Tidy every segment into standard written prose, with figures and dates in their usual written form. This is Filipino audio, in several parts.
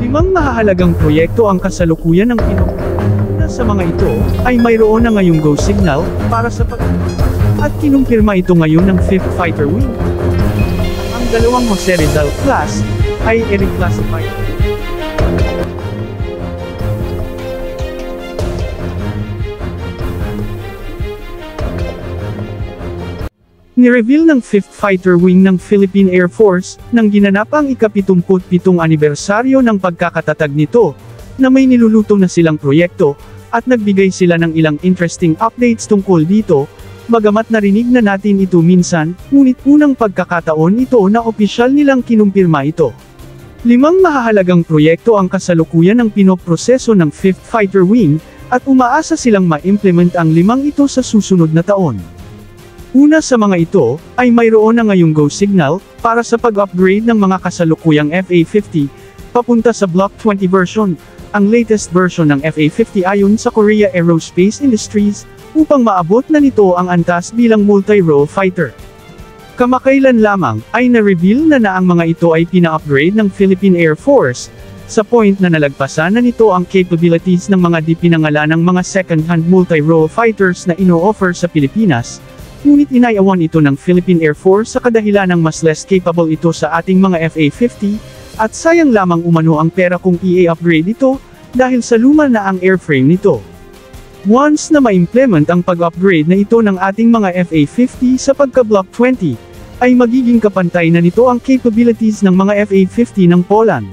Limang mahahalagang proyekto ang kasalukuyan ng Pinoy. Una sa mga ito, ay mayroon na ngayong go signal, para sa at kinumpirma ito ngayon ng 5th Fighter Wing. Ang dalawang Jose Rizal class, ay i-reclassified. Nireveal ng 5th Fighter Wing ng Philippine Air Force, nang ginanap ang ika-77 anibersaryo ng pagkakatatag nito, na may niluluto na silang proyekto, at nagbigay sila ng ilang interesting updates tungkol dito, bagamat narinig na natin ito minsan, ngunit unang pagkakataon ito na opisyal nilang kinumpirma ito. Limang mahahalagang proyekto ang kasalukuyan ng pinoproseso ng 5th Fighter Wing, at umaasa silang ma-implement ang limang ito sa susunod na taon. Una sa mga ito, ay mayroon na ngayong go signal, para sa pag-upgrade ng mga kasalukuyang FA-50, papunta sa Block 20 version, ang latest version ng FA-50 ayon sa Korea Aerospace Industries, upang maabot na nito ang antas bilang multi-role fighter. Kamakailan lamang, ay na-reveal na ang mga ito ay pina-upgrade ng Philippine Air Force, sa point na nalagpasan na nito ang capabilities ng mga di pinangalanang mga second-hand multi-role fighters na ino-offer sa Pilipinas. Ngunit inayawan ito ng Philippine Air Force sa kadahilan ng mas less capable ito sa ating mga FA-50, at sayang lamang umano ang pera kung i-upgrade ito, dahil sa luma na ang airframe nito. Once na ma-implement ang pag-upgrade na ito ng ating mga FA-50 sa pagka-Block 20, ay magiging kapantay na nito ang capabilities ng mga FA-50 ng Poland.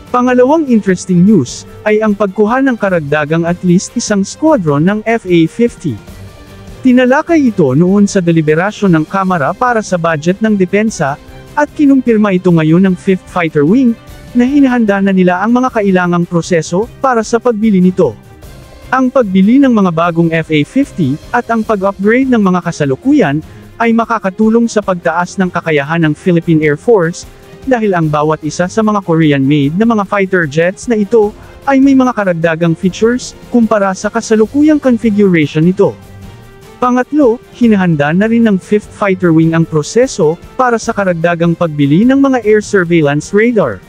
Pangalawang interesting news, ay ang pagkuha ng karagdagang at least isang squadron ng FA-50. Tinalakay ito noon sa deliberasyon ng Kamara para sa budget ng depensa, at kinumpirma ito ngayon ng 5th Fighter Wing, na hinahanda na nila ang mga kailangang proseso, para sa pagbili nito. Ang pagbili ng mga bagong FA-50, at ang pag-upgrade ng mga kasalukuyan, ay makakatulong sa pagtaas ng kakayahan ng Philippine Air Force, dahil ang bawat isa sa mga Korean-made na mga fighter jets na ito, ay may mga karagdagang features, kumpara sa kasalukuyang configuration nito. Pangatlo, hinahanda na rin ng 5th Fighter Wing ang proseso, para sa karagdagang pagbili ng mga air surveillance radar.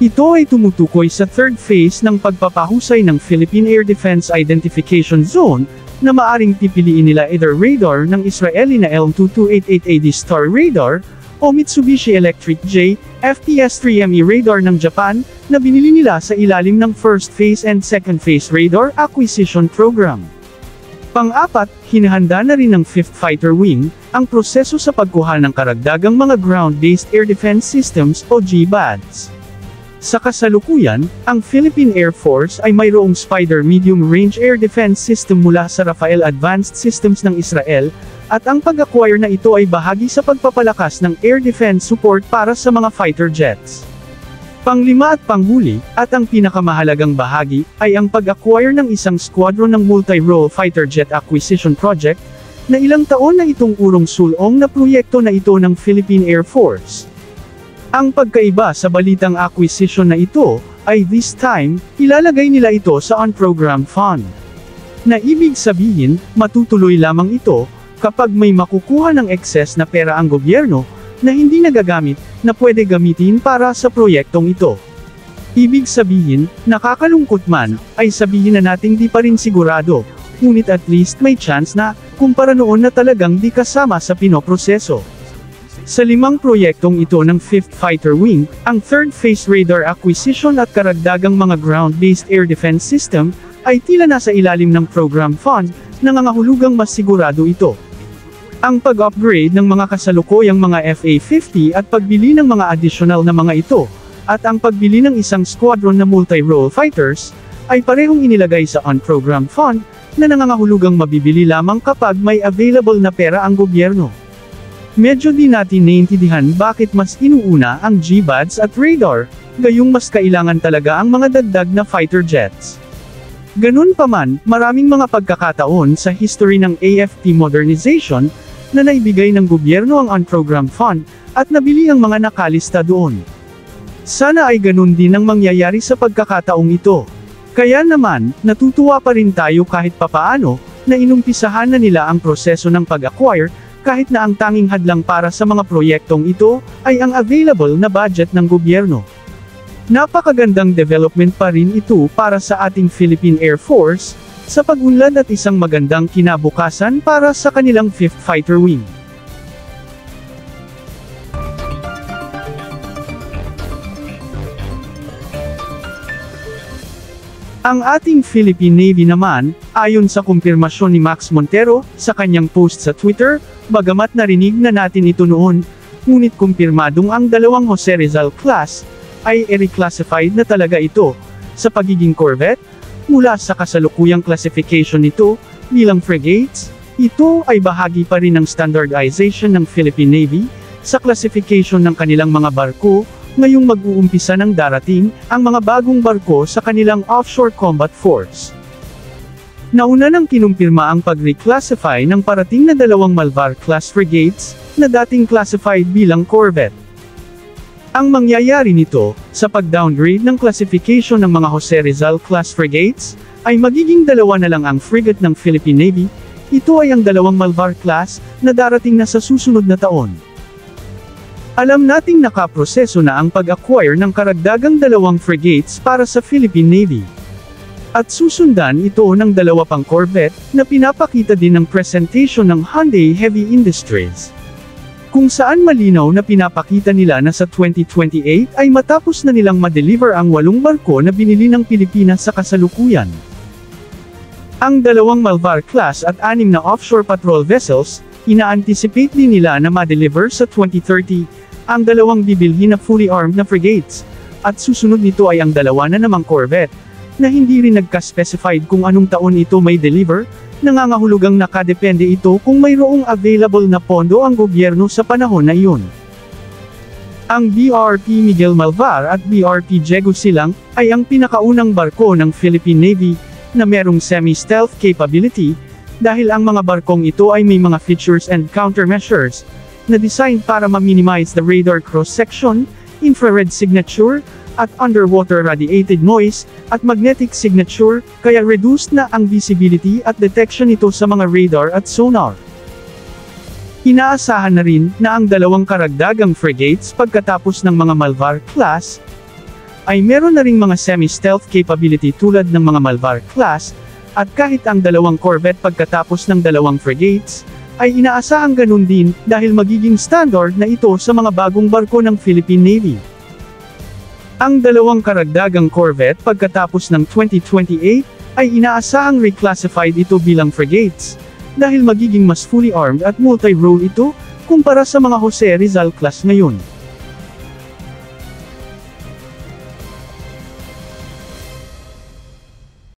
Ito ay tumutukoy sa third phase ng pagpapahusay ng Philippine Air Defense Identification Zone, na maaring pipiliin nila either radar ng Israeli na LM-2288AD Star Radar, o Mitsubishi Electric J, FPS-3ME radar ng Japan, na binili nila sa ilalim ng first phase and second phase radar acquisition program. Pang-apat, hinahanda na rin ng 5th Fighter Wing, ang proseso sa pagkuha ng karagdagang mga Ground-Based Air Defense Systems o GBADS. Sa kasalukuyan, ang Philippine Air Force ay mayroong Spider Medium-Range Air Defense System mula sa Rafael Advanced Systems ng Israel, at ang pag-acquire na ito ay bahagi sa pagpapalakas ng air defense support para sa mga fighter jets. Panglima at panghuli, at ang pinakamahalagang bahagi, ay ang pag-acquire ng isang squadron ng multi-role fighter jet acquisition project, na ilang taon na itong urong-sulong na proyekto na ito ng Philippine Air Force. Ang pagkaiba sa balitang acquisition na ito, ay this time, ilalagay nila ito sa on-program fund. Na ibig sabihin, matutuloy lamang ito, kapag may makukuha ng excess na pera ang gobyerno, na hindi nagagamit, na pwede gamitin para sa proyektong ito. Ibig sabihin, nakakalungkot man, ay sabihin na nating di pa rin sigurado, ngunit at least may chance na, kumpara noon na talagang di kasama sa pinoproseso. Sa limang proyektong ito ng 5th Fighter Wing, ang third phase radar acquisition at karagdagang mga ground-based air defense system, ay tila nasa ilalim ng program fund, nangangahulugang mas sigurado ito. Ang pag-upgrade ng mga kasalukuyang mga FA-50 at pagbili ng mga additional na mga ito, at ang pagbili ng isang squadron na multi-role fighters, ay parehong inilagay sa on-program fund, na nangangahulugang mabibili lamang kapag may available na pera ang gobyerno. Medyo di natin naiintindihan bakit mas inuuna ang GBADS at radar, gayong mas kailangan talaga ang mga dagdag na fighter jets. Ganun pa man, maraming mga pagkakataon sa history ng AFP modernization, na naibigay ng gobyerno ang on-program fund, at nabili ang mga nakalista doon. Sana ay ganun din ang mangyayari sa pagkakataong ito. Kaya naman, natutuwa pa rin tayo kahit papaano, na inumpisahan na nila ang proseso ng pag-acquire, kahit na ang tanging hadlang para sa mga proyektong ito, ay ang available na budget ng gobyerno. Napakagandang development pa rin ito para sa ating Philippine Air Force, sa pag-unlad at isang magandang kinabukasan para sa kanilang 5th Fighter Wing. Ang ating Philippine Navy naman, ayon sa kumpirmasyon ni Max Montero, sa kanyang post sa Twitter, bagamat narinig na natin ito noon, ngunit kumpirmadong ang dalawang Jose Rizal class, ay reclassified na talaga ito, sa pagiging corvette, mula sa kasalukuyang classification nito, bilang frigates, ito ay bahagi pa rin ng standardization ng Philippine Navy, sa classification ng kanilang mga barko, ngayong mag-uumpisa ng darating, ang mga bagong barko sa kanilang offshore combat force. Nauna nang kinumpirma ang pag-reclassify ng parating na dalawang Malvar-class frigates, na dating classified bilang corvette. Ang mangyayari nito, sa pag-downgrade ng classification ng mga Jose Rizal-class frigates, ay magiging dalawa na lang ang frigate ng Philippine Navy, ito ay ang dalawang Malvar-class, na darating na sa susunod na taon. Alam nating nakaproseso na ang pag-acquire ng karagdagang dalawang frigates para sa Philippine Navy. At susundan ito ng dalawa pang corvette, na pinapakita din ng presentation ng Hyundai Heavy Industries. Kung saan malinaw na pinapakita nila na sa 2028 ay matapos na nilang ma-deliver ang 8 barko na binili ng Pilipinas sa kasalukuyan. Ang dalawang Malvar class at 6 na offshore patrol vessels, ina-anticipate din nila na ma-deliver sa 2030, ang dalawang bibilhin na fully armed na frigates, at susunod nito ay ang dalawa na namang corvette, na hindi rin nagka-specified kung anong taon ito may deliver, nangangahulugang nakadepende ito kung mayroong available na pondo ang gobyerno sa panahon na iyon. Ang BRP Miguel Malvar at BRP Diego Silang, ay ang pinakaunang barko ng Philippine Navy, na merong semi-stealth capability, dahil ang mga barkong ito ay may mga features and countermeasures, na designed para ma-minimize the radar cross-section, infrared signature, at underwater radiated noise, at magnetic signature, kaya reduced na ang visibility at detection nito sa mga radar at sonar. Inaasahan na rin na ang dalawang karagdagang frigates pagkatapos ng mga Malvar class, ay meron na ring mga semi-stealth capability tulad ng mga Malvar class, at kahit ang dalawang corvette pagkatapos ng dalawang frigates, ay inaasahang ganun din, dahil magiging standard na ito sa mga bagong barko ng Philippine Navy. Ang dalawang karagdagang corvette pagkatapos ng 2028, ay inaasahang reclassified ito bilang frigates, dahil magiging mas fully armed at multi-role ito, kumpara sa mga Jose Rizal class ngayon.